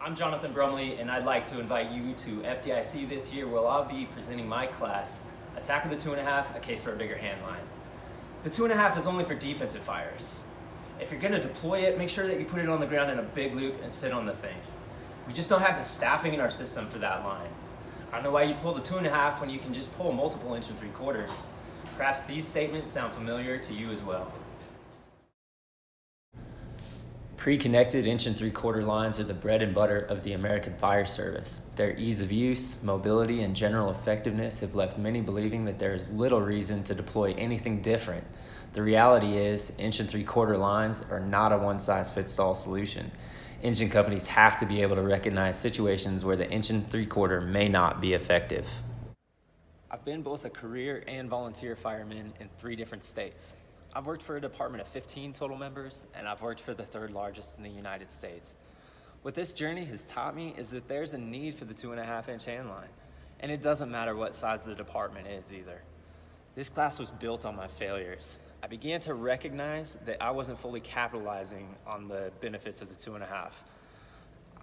I'm Jonathan Brumley, and I'd like to invite you to FDIC this year, where I'll be presenting my class, Attack of the 2.5, A Case for a Bigger Handline. The 2.5 is only for defensive fires. If you're going to deploy it, make sure that you put it on the ground in a big loop and sit on the thing. We just don't have the staffing in our system for that line. I don't know why you pull the 2.5 when you can just pull multiple 1 3/4. Perhaps these statements sound familiar to you as well. Pre-connected 1 3/4 lines are the bread and butter of the American Fire Service. Their ease of use, mobility, and general effectiveness have left many believing that there is little reason to deploy anything different. The reality is, 1 3/4 lines are not a one-size-fits-all solution. Engine companies have to be able to recognize situations where the 1 3/4 may not be effective. I've been both a career and volunteer fireman in 3 different states. I've worked for a department of 15 total members, and I've worked for the 3rd largest in the United States. What this journey has taught me is that there's a need for the 2.5-inch handline, and it doesn't matter what size the department is either. This class was built on my failures. I began to recognize that I wasn't fully capitalizing on the benefits of the 2.5.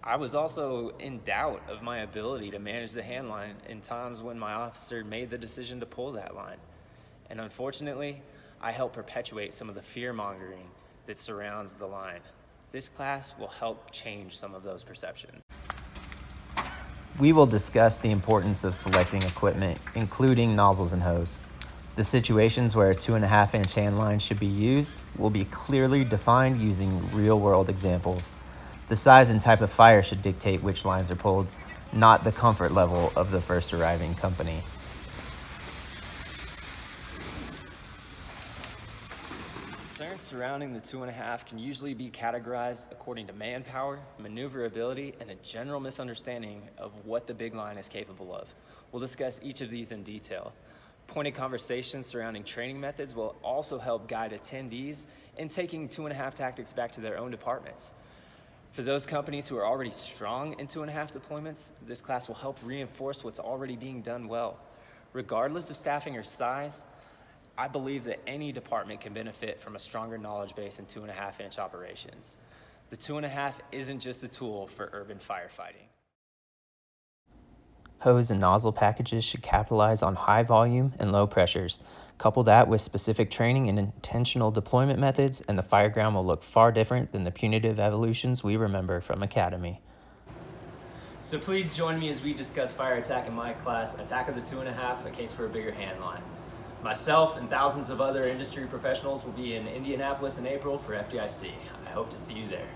I was also in doubt of my ability to manage the handline in times when my officer made the decision to pull that line. And unfortunately, I help perpetuate some of the fear-mongering that surrounds the line. This class will help change some of those perceptions. We will discuss the importance of selecting equipment, including nozzles and hose. The situations where a 2.5-inch handline should be used will be clearly defined using real-world examples. The size and type of fire should dictate which lines are pulled, not the comfort level of the first arriving company. Concerns surrounding the 2.5 can usually be categorized according to manpower, maneuverability, and a general misunderstanding of what the big line is capable of. We'll discuss each of these in detail. Pointed conversations surrounding training methods will also help guide attendees in taking 2.5 tactics back to their own departments. For those companies who are already strong in 2.5 deployments, this class will help reinforce what's already being done well. Regardless of staffing or size, I believe that any department can benefit from a stronger knowledge base in 2.5-inch operations. The 2.5 isn't just a tool for urban firefighting. Hose and nozzle packages should capitalize on high volume and low pressures. Couple that with specific training and intentional deployment methods, and the fireground will look far different than the punitive evolutions we remember from Academy. So please join me as we discuss fire attack in my class, Attack of the 2.5, A Case for a Bigger Handline. Myself and thousands of other industry professionals will be in Indianapolis in April for FDIC. I hope to see you there.